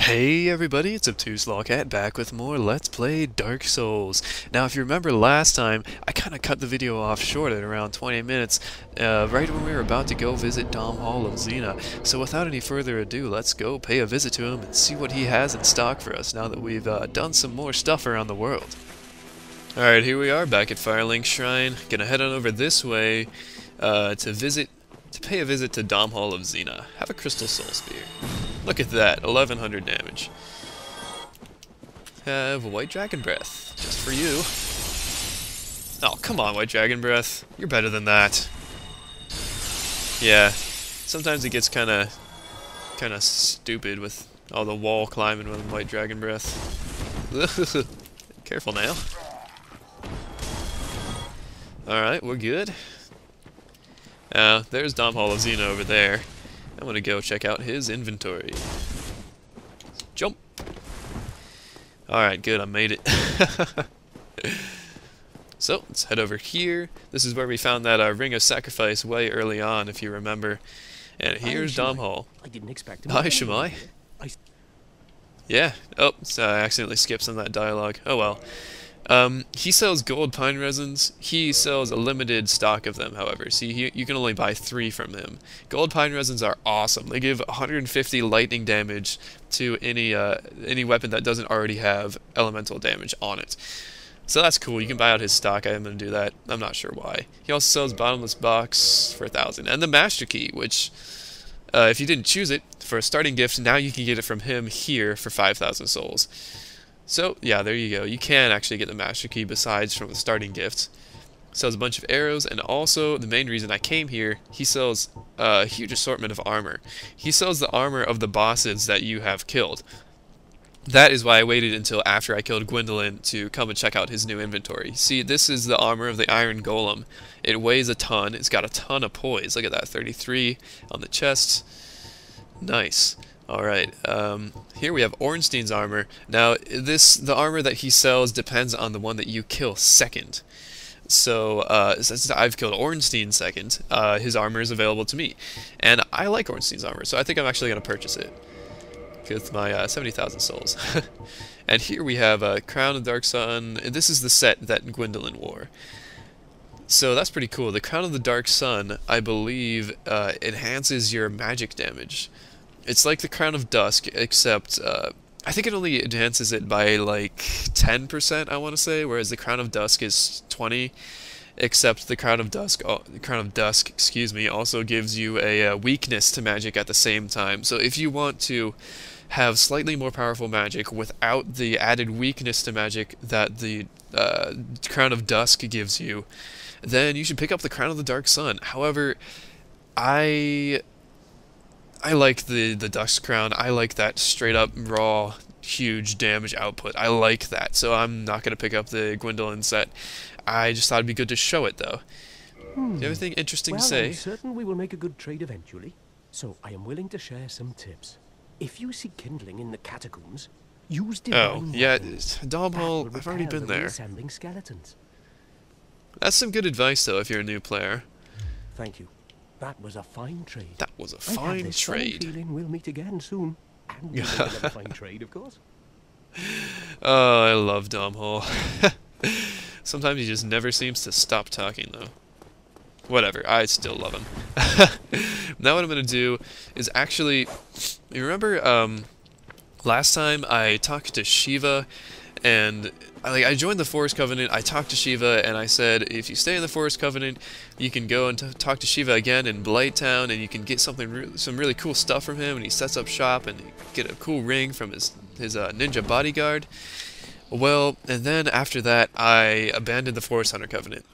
Hey everybody, it's Obtuse Lolcat back with more Let's Play Dark Souls. Now if you remember last time, I kind of cut the video off short at around 20 minutes, right when we were about to go visit Domnhall of Xena. So without any further ado, let's go pay a visit to him and see what he has in stock for us now that we've done some more stuff around the world. Alright, here we are back at Firelink Shrine. Gonna head on over this way to pay a visit to Domnhall of Xena. Have a Crystal Soul Spear. Look at that, 1100 damage. Have a White Dragon Breath, just for you. Oh, come on, White Dragon Breath. You're better than that. Yeah, sometimes it gets kinda stupid with all the wall climbing with White Dragon Breath. Careful now. Alright, we're good. There's Domnhall of Xena over there. I'm gonna go check out his inventory. Jump! Alright, good, I made it. So, let's head over here. This is where we found that Ring of Sacrifice way early on, if you remember. And here's Domnhall. I didn't expect him. Hi, Shemai. Yeah. Oh, so I accidentally skipped some of that dialogue. Oh well. He sells gold pine resins. He sells a limited stock of them, however. See, you can only buy 3 from him. Gold pine resins are awesome. They give 150 lightning damage to any weapon that doesn't already have elemental damage on it. So that's cool. You can buy out his stock. I am going to do that. I'm not sure why. He also sells bottomless box for 1,000. And the Master Key, which, if you didn't choose it for a starting gift, now you can get it from him here for 5,000 souls. So, yeah, there you go. You can actually get the Master Key besides from the starting gift. Sells a bunch of arrows, and also, the main reason I came here, he sells a huge assortment of armor. He sells the armor of the bosses that you have killed. That is why I waited until after I killed Gwendolyn to come and check out his new inventory. See, this is the armor of the Iron Golem. It weighs a ton. It's got a ton of poise. Look at that, 33 on the chest. Nice. Alright, here we have Ornstein's armor. Now, the armor that he sells depends on the one that you kill second. So, since I've killed Ornstein second, his armor is available to me. And I like Ornstein's armor, so I think I'm actually going to purchase it. With my 70,000 souls. And here we have Crown of Dark Sun. This is the set that Gwendolyn wore. So that's pretty cool. The Crown of the Dark Sun, I believe, enhances your magic damage. It's like the Crown of Dusk, except I think it only enhances it by like 10%, I want to say, whereas the Crown of Dusk is 20. Except the Crown of Dusk, excuse me, also gives you a weakness to magic at the same time. So if you want to have slightly more powerful magic without the added weakness to magic that the Crown of Dusk gives you, then you should pick up the Crown of the Dark Sun. However, I like the Dusk Crown. I like that straight up raw huge damage output. I like that. So I'm not going to pick up the Gwendolyn set. I just thought it'd be good to show it though. Do you have anything interesting to say? I'm certain we will make a good trade eventually. So I am willing to share some tips. If you see kindling in the catacombs, use divine yeah, weapons. Domnhall, I've already been there. Reassembling skeletons. That's some good advice though if you're a new player. Thank you. That was a fine trade. That was a fine trade. I feeling we'll meet again soon. And we'll have a fine trade, of course. Oh, I love Domnhall. Sometimes he just never seems to stop talking, though. Whatever, I still love him. Now what I'm going to do is actually... You remember last time I talked to Shiva, and I joined the Forest Covenant, I talked to Shiva, and I said, if you stay in the Forest Covenant, you can go and talk to Shiva again in Blighttown, and you can get some really cool stuff from him, and he sets up shop, and you get a cool ring from his ninja bodyguard. Well, and then after that, I abandoned the Forest Hunter Covenant.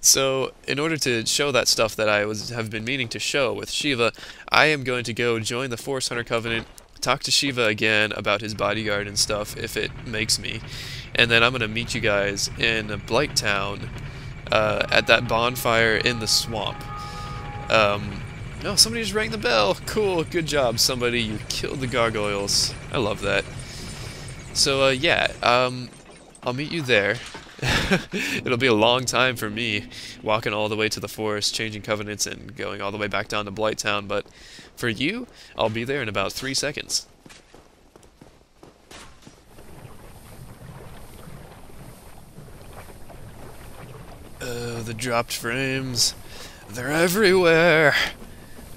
So, in order to show that stuff that I have been meaning to show with Shiva, I am going to go join the Forest Hunter Covenant, talk to Shiva again about his bodyguard and stuff, if it makes me, and then I'm going to meet you guys in Blighttown, at that bonfire in the swamp. No, somebody just rang the bell! Cool, good job, somebody, you killed the gargoyles. I love that. So, yeah, I'll meet you there. It'll be a long time for me, walking all the way to the forest, changing covenants, and going all the way back down to Blighttown, but for you, I'll be there in about 3 seconds. The dropped frames. They're everywhere.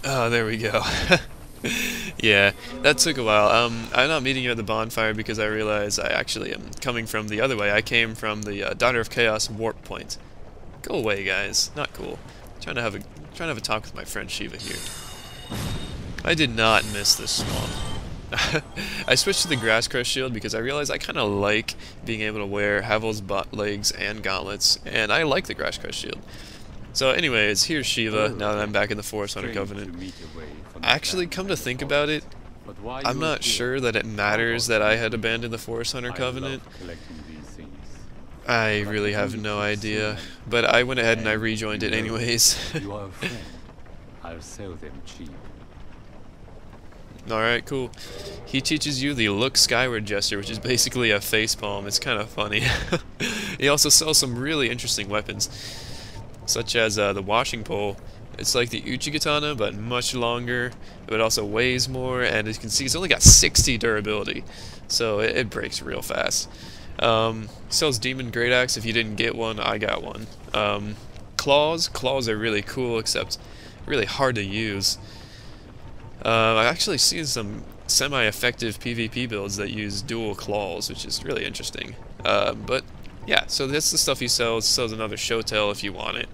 Oh, there we go. Yeah, that took a while. I'm not meeting you at the bonfire because I realize I actually am coming from the other way. I came from the Daughter of Chaos warp point. Go away, guys. Not cool. Trying to have a talk with my friend Shiva here. I did not miss this swamp. I switched to the Grass Crest shield because I realized I kind of like being able to wear Havel's bot legs and gauntlets, and I like the Grass Crest shield. So anyways, here's Shiva, now that I'm back in the Forest Hunter Covenant. Actually, come to think about it, I'm not sure that it matters that I had abandoned the Forest Hunter Covenant. I really have no idea, but I went ahead and I rejoined it anyways. You are a friend. I'll sell them cheap. Alright, cool. He teaches you the Look Skyward gesture, which is basically a facepalm. It's kind of funny. He also sells some really interesting weapons, such as the washing pole. It's like the Uchigatana, but much longer, but it also weighs more, and as you can see, it's only got 60 durability, so it breaks real fast. Sells Demon Great Axe. If you didn't get one, I got one. Claws are really cool, except really hard to use. I've actually seen some semi-effective PvP builds that use dual claws, which is really interesting. But yeah, so that's the stuff he sells. Sells another Showtail if you want it.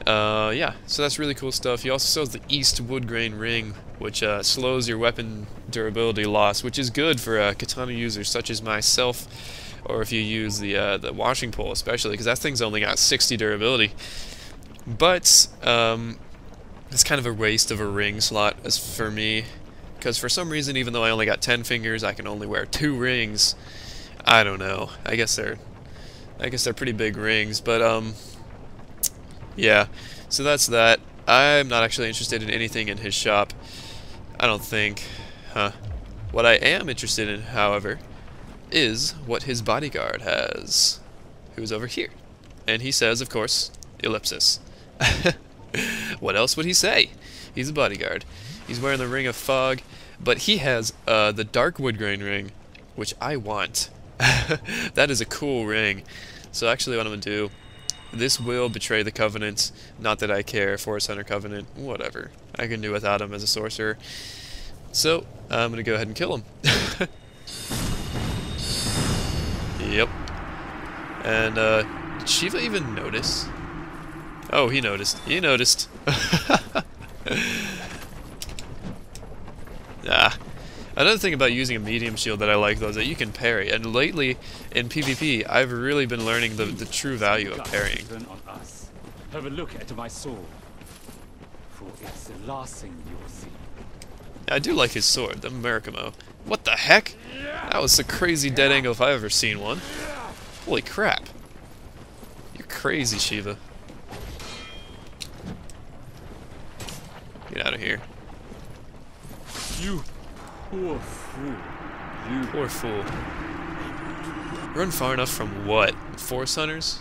Yeah, so that's really cool stuff. He also sells the East Woodgrain Ring, which slows your weapon durability loss, which is good for katana users such as myself, or if you use the washing pole especially, because that thing's only got 60 durability. But it's kind of a waste of a ring slot as for me, because for some reason, even though I only got 10 fingers, I can only wear 2 rings. I don't know. I guess they're pretty big rings, but yeah. So that's that. I'm not actually interested in anything in his shop. I don't think. What I am interested in, however, is what his bodyguard has, who's over here. And he says, of course, ellipsis. What else would he say? He's a bodyguard. He's wearing the Ring of Fog, but he has the Dark Woodgrain Ring, which I want. That is a cool ring. So actually what I'm going to do, this will betray the Covenant. Not that I care, Forest Hunter Covenant, whatever. I can do without him as a sorcerer. So, I'm going to go ahead and kill him. Yep. And, did Shiva even notice? Oh, he noticed. He noticed. Another thing about using a medium shield that I like, though, is that you can parry. And lately, in PvP, I've really been learning the true value of parrying. Have a look at my sword, for it's the last thing you'll see. I do like his sword, the Murikomo. What the heck? That was a crazy dead angle if I've ever seen one. Holy crap. You're crazy, Shiva. Get out of here. You poor fool. You poor fool. Run far enough from what? Forest Hunters?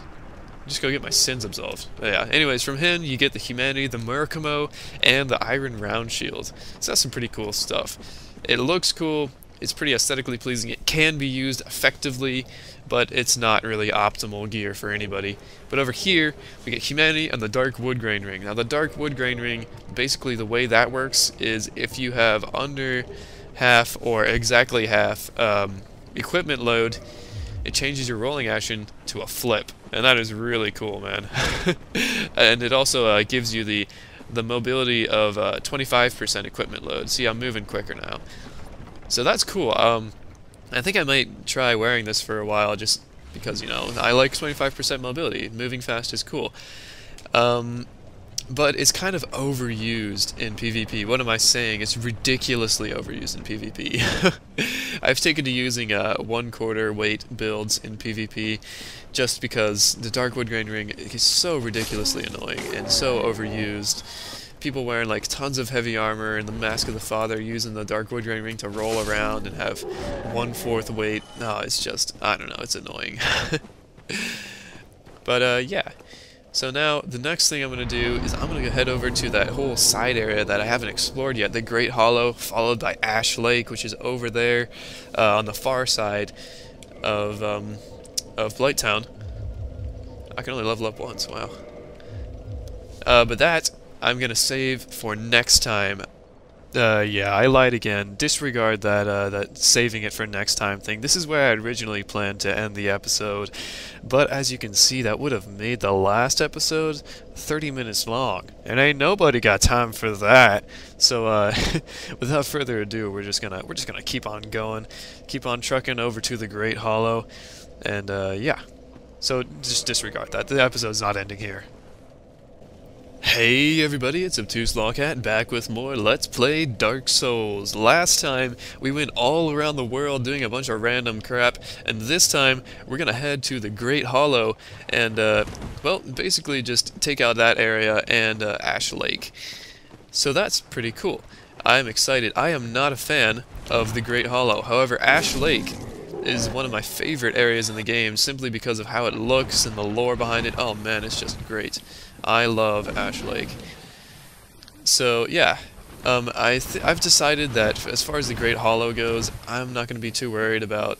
Just go get my sins absolved. But yeah, anyways, from him you get the Humanity, the Murikomo, and the Iron Round Shield. So that's some pretty cool stuff. It looks cool, it's pretty aesthetically pleasing, it can be used effectively, but it's not really optimal gear for anybody. But over here, we get Humanity and the Dark Woodgrain Ring. Now the Dark Woodgrain Ring, basically the way that works is if you have under half or exactly half equipment load, it changes your rolling action to a flip. And that is really cool, man. And it also gives you the mobility of 25% equipment load. See, I'm moving quicker now. So that's cool. I think I might try wearing this for a while just because, you know, I like 25% mobility. Moving fast is cool. But it's kind of overused in PvP. What am I saying? It's ridiculously overused in PvP. I've taken to using 1/4 weight builds in PvP just because the Dark Woodgrain Ring is so ridiculously annoying and so overused. People wearing like tons of heavy armor and the Mask of the Father using the Dark Woodgrain Ring to roll around and have 1/4 weight. No, it's just, I don't know, it's annoying. But yeah. So now, the next thing I'm going to do is I'm going to head over to that whole side area that I haven't explored yet, the Great Hollow, followed by Ash Lake, which is over there on the far side of Blighttown. I can only level up once, wow. But that, I'm gonna save for next time. Yeah, I lied again. Disregard that, that saving it for next time thing. This is where I originally planned to end the episode, but as you can see, that would have made the last episode 30 minutes long, and ain't nobody got time for that. So, without further ado, we're just gonna keep on going, keep on trucking over to the Great Hollow, and yeah. So just disregard that. The episode's not ending here. Hey everybody, it's Obtuse Lolcat back with more Let's Play Dark Souls. Last time we went all around the world doing a bunch of random crap, and this time we're gonna head to the Great Hollow and, well, basically just take out that area and Ash Lake. So that's pretty cool. I'm excited. I am not a fan of the Great Hollow. However, Ash Lake is one of my favorite areas in the game simply because of how it looks and the lore behind it. Oh man, it's just great. I love Ash Lake. So yeah, I've decided that as far as the Great Hollow goes, I'm not going to be too worried about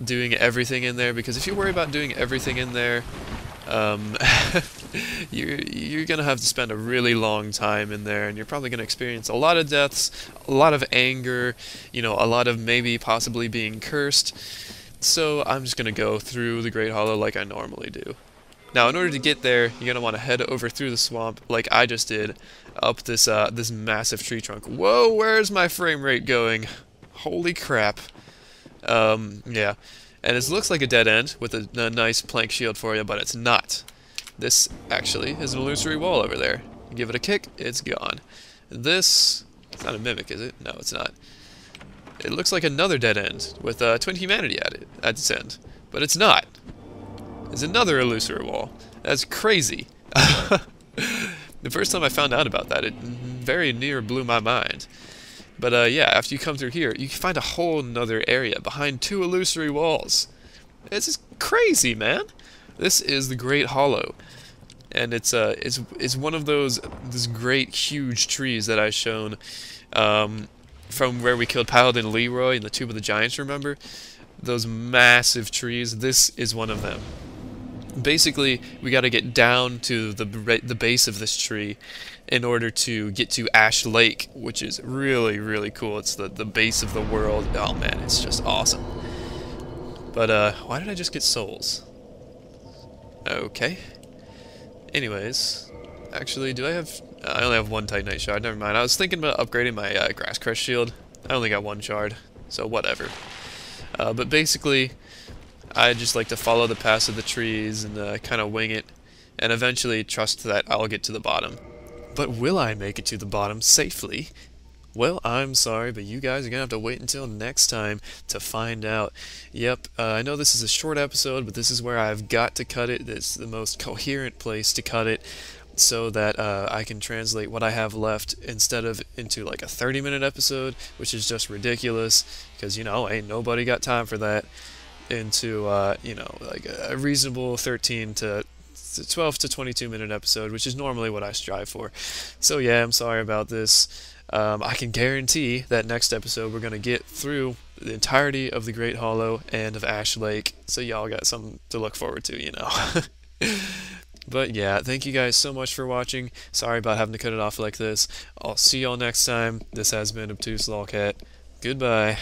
doing everything in there, because if you worry about doing everything in there, you're going to have to spend a really long time in there, and you're probably going to experience a lot of deaths, a lot of anger, you know, a lot of maybe possibly being cursed. So I'm just going to go through the Great Hollow like I normally do. Now, in order to get there, you're going to want to head over through the swamp, like I just did, up this this massive tree trunk. Whoa, where's my frame rate going? Holy crap. Yeah. And it looks like a dead end with a nice plank shield for you, but it's not. This, actually, is an illusory wall over there. You give it a kick, it's gone. This... it's not a mimic, is it? No, it's not. It looks like another dead end with Twin Humanity at its end, but it's not. Is another illusory wall. That's crazy. The first time I found out about that, it very near blew my mind. But yeah, after you come through here, you can find a whole nother area behind two illusory walls. It's just crazy, man. This is the Great Hollow, and it's one of those great huge trees that I've shown from where we killed Paladin Leroy in the Tomb of the Giants. Remember those massive trees? This is one of them. Basically, we got to get down to the base of this tree in order to get to Ash Lake, which is really, really cool. It's the base of the world. Oh man, it's just awesome. But why did I just get souls? Okay. Anyways, actually, do I have... I only have one Titanite shard. Never mind. I was thinking about upgrading my Grass Crest shield. I only got one shard, so whatever. But basically, I just like to follow the paths of the trees and kind of wing it, and eventually trust that I'll get to the bottom. But will I make it to the bottom safely? Well, I'm sorry, but you guys are going to have to wait until next time to find out. Yep, I know this is a short episode, but this is where I've got to cut it. It's the most coherent place to cut it, so that I can translate what I have left instead of into like a 30-minute episode, which is just ridiculous, because, you know, ain't nobody got time for that, into, you know, like a reasonable 13 to 12 to 22-minute episode, which is normally what I strive for. So yeah, I'm sorry about this. I can guarantee that next episode we're going to get through the entirety of the Great Hollow and of Ash Lake, so y'all got something to look forward to, you know. But yeah, thank you guys so much for watching. Sorry about having to cut it off like this. I'll see y'all next time. This has been Obtuse Lolcat. Goodbye.